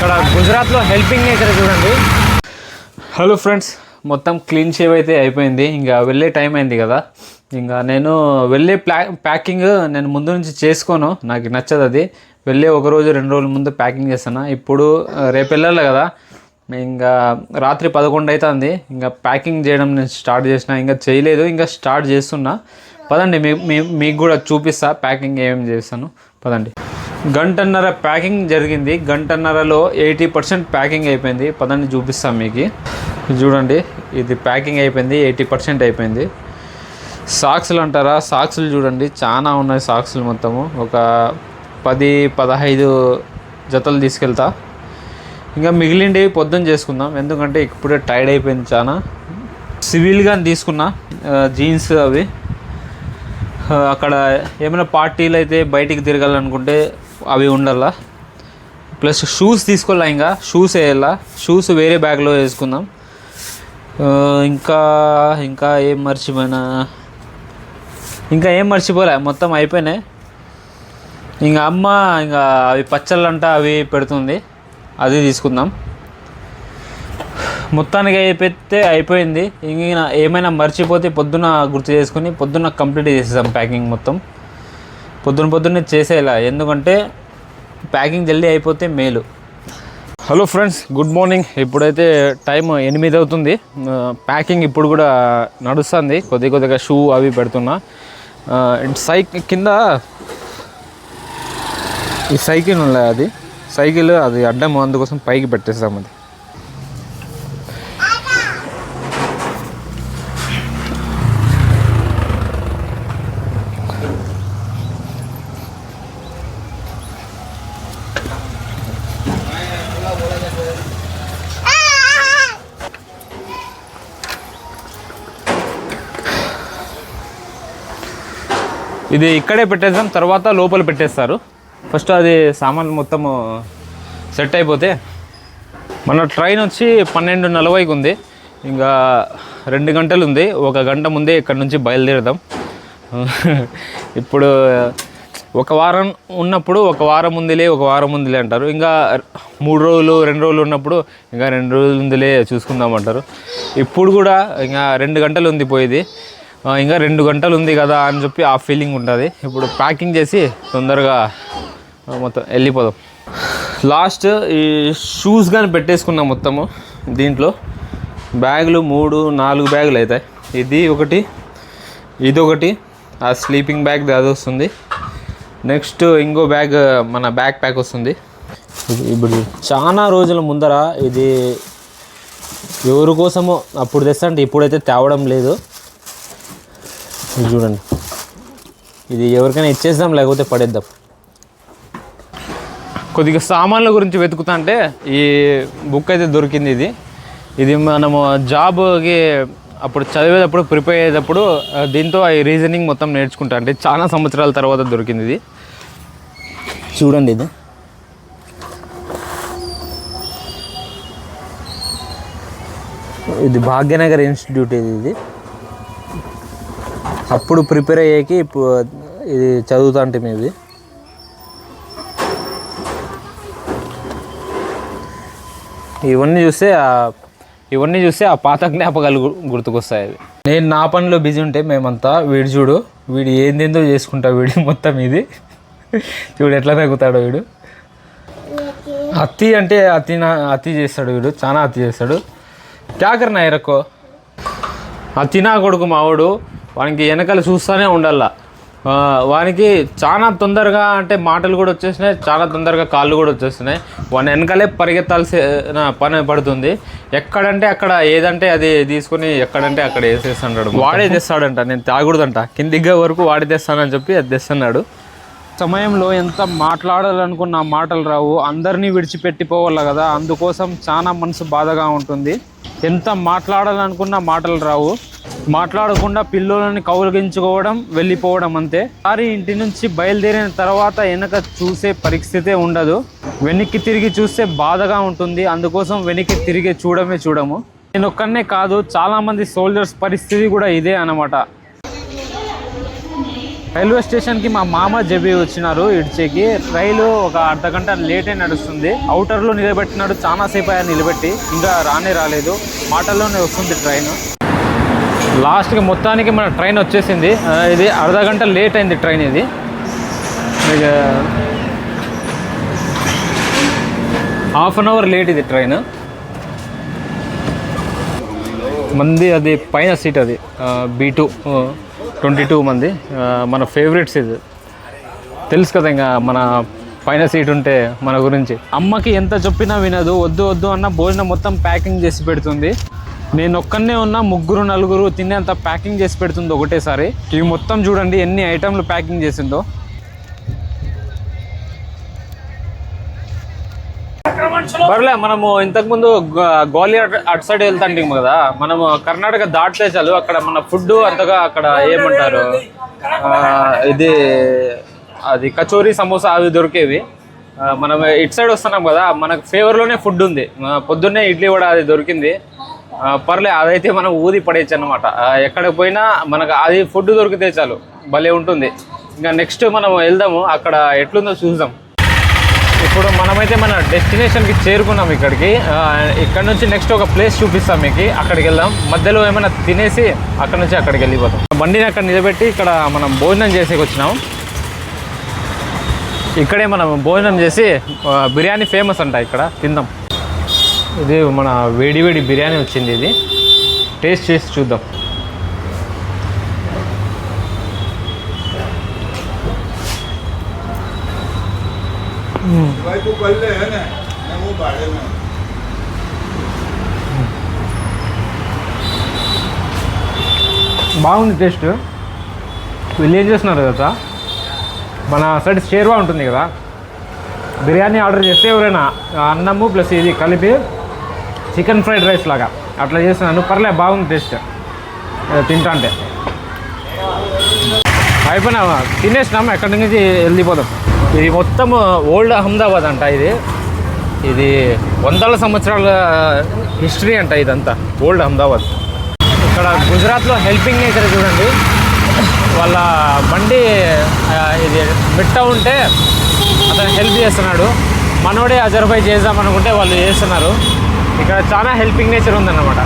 ఇక్కడ గుజరాత్లో helping nature చూడండి. హలో ఫ్రెండ్స్, మొత్తం క్లీన్ షేవ్ అయితే అయిపోయింది. ఇంకా వెళ్ళే టైం అయింది కదా. ఇంకా నేను వెళ్ళే ప్యాకింగ్ నేను ముందు నుంచి చేసుకోను, నాకు నచ్చదు అది. వెళ్ళే 1 రోజు 2 రోజుల ముందు ప్యాకింగ్ చేస్తాను. ఇప్పుడు రేపు వెళ్ళాలి కదా, ఇంకా రాత్రి 11 అవుతుంది. ఇంకా ప్యాకింగ్ చేయడం నేను స్టార్ట్ చేసిన, ఇంకా చేయలేదు, ఇంకా స్టార్ట్ చేస్తున్నా. పదండి మీకు కూడా చూపిస్తా ప్యాకింగ్ ఏమేమి చేస్తాను. పదండి. 1.5 గంట ప్యాకింగ్ జరిగింది. 1.5 గంటలో 80% ప్యాకింగ్ అయిపోయింది. పదండి చూపిస్తాను మీకు. చూడండి, ఇది ప్యాకింగ్ అయిపోయింది, 80% అయిపోయింది. సాక్స్లు అంటారా, సాక్స్లు చూడండి చాలా ఉన్నాయి. సాక్స్లు మొత్తము ఒక 10-15 జతలు తీసుకెళ్తా. ఇంకా మిగిలిండేవి పొద్దున్న చేసుకుందాం, ఎందుకంటే ఇప్పుడే టైర్డ్ అయిపోయింది చాలా. సివిల్గా తీసుకున్నా జీన్స్ అవి. అక్కడ ఏమైనా పార్టీలు అయితే బయటికి తిరగాలనుకుంటే అవి ఉండాలా. ప్లస్ షూస్ తీసుకోవాలా, ఇంకా షూస్ వేయాలా. షూస్ వేరే బ్యాగ్లో వేసుకుందాం. ఇంకా ఏం మర్చిపోయినా, ఇంకా ఏం మర్చిపోలే, మొత్తం అయిపోయినాయి. ఇంకా అమ్మ ఇంకా అవి పచ్చళ్ళంట అవి పెడుతుంది, అది తీసుకుందాం. మొత్తానికి అయిపోయింది. ఇంక ఏమైనా మర్చిపోతే పొద్దున గుర్తు చేసుకుని పొద్దున్న కంప్లీట్ చేసేసాం ప్యాకింగ్ మొత్తం. పొద్దున్నే చేసేలా, ఎందుకంటే ప్యాకింగ్ జల్దీ అయిపోతే మేలు. Hello friends, good morning. ఇప్పుడైతే టైం 8 అవుతుంది. ప్యాకింగ్ ఇప్పుడు కూడా నడుస్తుంది. కొద్దిగా షూ అవి పెడుతున్నా. కింద ఈ సైకిల్ ఉన్నాయి, అది సైకిల్ అది అడ్డం, అందుకోసం పైకి పెట్టేస్తాం. అది ఇది ఇక్కడే పెట్టేద్దాం, తర్వాత లోపల పెట్టేస్తారు. ఫస్ట్ అది సామాన్లు మొత్తము సెట్ అయిపోతే. మన ట్రైన్ వచ్చి 12:40కి ఉంది. ఇంకా 2 గంటలు ఉంది. 1 గంట ముందే ఇక్కడ నుంచి బయలుదేరదాం. ఇప్పుడు 1 వారం ఉన్నప్పుడు 1 వారం ముందులే అంటారు. ఇంకా 3 రోజులు 2 రోజులు ఉన్నప్పుడు ఇంకా 2 రోజుల ముందులే చూసుకుందాం అంటారు. ఇప్పుడు కూడా ఇంకా 2 గంటలు ఉంది పోయేది. ఇంకా 2 గంటలు ఉంది కదా అని చెప్పి ఆ ఫీలింగ్ ఉంటుంది. ఇప్పుడు ప్యాకింగ్ చేసి తొందరగా మొత్తం వెళ్ళిపోదాం. లాస్ట్ ఈ షూస్ కానీ పెట్టేసుకున్నాం మొత్తము. దీంట్లో బ్యాగులు 3-4 బ్యాగులు అవుతాయి. ఇదొకటి ఆ స్లీపింగ్ బ్యాగ్ అది వస్తుంది. నెక్స్ట్ ఇంకో బ్యాగ్ మన బ్యాక్ ప్యాక్ వస్తుంది. ఇప్పుడు చాలా రోజుల ముందర ఇది ఎవరి కోసమో అప్పుడు తెస్తా అంటే ఇప్పుడైతే తేవడం లేదు. ఇది చూడండి, ఇది ఎవరికైనా ఇచ్చేద్దాం, లేకపోతే పడేద్దాం. కొద్దిగా సామాన్ల గురించి వెతుకుతా అంటే ఈ బుక్ అయితే దొరికింది. ఇది మనము జాబ్కి అప్పుడు చదివేటప్పుడు ప్రిపేర్ అయ్యేటప్పుడు దీంతో ఈ రీజనింగ్ మొత్తం నేర్చుకుంటా. అంటే చాలా సంవత్సరాల తర్వాత దొరికింది ఇది. చూడండి, ఇది భాగ్యనగర్ ఇన్స్టిట్యూట్. ఇది అప్పుడు ప్రిపేర్ అయ్యేకి ఇది చదువుతా అంటే ఇది. ఇవన్నీ చూస్తే ఆ పాత జ్ఞాపకాలు గుర్తుకొస్తాయి. నేను నా పనిలో బిజీ ఉంటే మేమంతా వీడు ఏందేందో చేసుకుంటా. వీడి మొత్తం ఇది చూడు ఎట్లా తగ్గుతాడో వీడు. అతి చేస్తాడు వీడు, చాలా అతి చేస్తాడు. క్యాకర్ నాయరకో అతి నా కొడుకు మావాడు. వానికి వెనకాల చూస్తూనే ఉండాల. వానికి చాలా తొందరగా అంటే మాటలు కూడా వచ్చేసినాయి, చాలా తొందరగా కాళ్ళు కూడా వచ్చేస్తున్నాయి. వాని వెనకాలే పరిగెత్తాల్సిన పని పడుతుంది. ఎక్కడంటే అక్కడ ఏదంటే అది తీసుకొని ఎక్కడంటే అక్కడ వేసేస్తున్నాడు. వాడే తెస్తాడంట, నేను తాగకూడదంట. కిందిగా వరకు వాడే తెస్తానని చెప్పి అది తెస్తున్నాడు. సమయంలో ఎంత మాట్లాడాలనుకున్న మాటలు రావు, అందరినీ విడిచిపెట్టిపోవాలి కదా. అందుకోసం చాలా మనసు బాధగా ఉంటుంది. ఎంత మాట్లాడాలనుకున్న మాటలు రావు. మాట్లాడకుండా పిల్లలని కౌగిలించుకోవడం, వెళ్ళిపోవడం అంతే. సారి ఇంటి నుంచి బయలుదేరిన తర్వాత వెనక చూసే పరిస్థితే ఉండదు. వెనక్కి తిరిగి చూస్తే బాధగా ఉంటుంది. అందుకోసం వెనక్కి తిరిగి చూడము. నేను ఒక్కనే కాదు, చాలామంది సోల్జర్స్ పరిస్థితి కూడా ఇదే అన్నమాట. రైల్వే స్టేషన్కి మా మామ జబి వచ్చినారు ఇడ్చేకి. రైలు ఒక అర్ధగంట లేటే నడుస్తుంది. అవుటర్లో నిలబెట్టినాడు, చాలాసేపు అయ్యా నిలబెట్టి, ఇంకా రాలేదు. మాటల్లోనే వస్తుంది ట్రైన్. లాస్ట్కి మొత్తానికి మన ట్రైన్ వచ్చేసింది. ఇది అర్ధగంట లేట్ అయింది ట్రైన్. ఇది హాఫ్ అన్ అవర్ లేట్ ఇది ట్రైన్. మంది అది పైన సీట్, అది B2 22 మంది. మన ఫేవరెట్స్ ఇది తెలుసు కదా, ఇంకా మన పైన సీట్ ఉంటే మన గురించి. అమ్మకి ఎంత చెప్పినా వినదు, వద్దు అన్న భోజనం మొత్తం ప్యాకింగ్ చేసి పెడుతుంది. నేను ఒక్కనే ఉన్నా, 3-4 తినేంత ప్యాకింగ్ చేసి పెడుతుంది ఒకటేసారి. ఇవి మొత్తం చూడండి ఎన్ని ఐటెంలు ప్యాకింగ్ చేసిందో. పర్లే, మనము ఇంతకుముందు గ్వాలియర్ అటు సైడ్ వెళ్తాంటాం కదా, మనము కర్ణాటక దాటితే చాలు అక్కడ మన ఫుడ్ అంతగా అక్కడ ఏమంటారు, అది కచోరీ సమోసా అవి దొరికేవి. మనం ఇటు సైడ్ వస్తున్నాం కదా, మనకు ఫేవర్లోనే ఫుడ్ ఉంది. పొద్దున్నే ఇడ్లీ వడ అది దొరికింది. పర్లే, అదైతే మనం ఊది పడేయచ్చు అనమాట. ఎక్కడికి పోయినా మనకు అది ఫుడ్ దొరికితే చాలు, భలే ఉంటుంది. ఇంకా నెక్స్ట్ మనం వెళ్దాము, అక్కడ ఎట్లుందో చూద్దాం. ఇప్పుడు మనమైతే మన డెస్టినేషన్కి చేరుకున్నాం. ఇక్కడ నుంచి నెక్స్ట్ ఒక ప్లేస్ చూపిస్తాం మీకు, అక్కడికి వెళ్దాం. మధ్యలో ఏమైనా తినేసి అక్కడ నుంచి అక్కడికి వెళ్ళిపోతాం. బండిని అక్కడ నిలబెట్టి ఇక్కడ మనం భోజనం చేసేకి వచ్చినాం. ఇక్కడే మనం భోజనం చేసి, బిర్యానీ ఫేమస్ అంట ఇక్కడ, తిందాం. ఇది మన వేడి బిర్యానీ వచ్చింది. ఇది టేస్ట్ చేసి చూద్దాం. బాగుంది టేస్ట్. వీళ్ళు ఏం చేస్తున్నారు కదా, మన సైడ్ షేర్వా ఉంటుంది కదా, బిర్యానీ ఆర్డర్ చేస్తే ఎవరైనా అన్నము ప్లస్ ఇది కలిపి చికెన్ ఫ్రైడ్ రైస్ లాగా అట్లా చేస్తున్నాను. పర్లే, బాగుంది టేస్ట్. తింటా అంటే అయిపోయినా తినేసినాము, ఎక్కడి నుంచి వెళ్ళిపోదాం. ఇది మొత్తం ఓల్డ్ అహ్మదాబాద్ అంట. ఇది వందల సంవత్సరాల హిస్టరీ అంట ఇదంతా, ఓల్డ్ అహ్మదాబాద్. ఇక్కడ గుజరాత్లో హెల్పింగ్ నేచర్ చూడండి. వాళ్ళ బండి ఇది మిట్ట ఉంటే అతను హెల్ప్ చేస్తున్నాడు. మనోడే అజర్బై చేద్దాం అనుకుంటే వాళ్ళు చేస్తున్నారు. ఇక్కడ చాలా హెల్పింగ్ నేచర్ ఉందన్నమాట.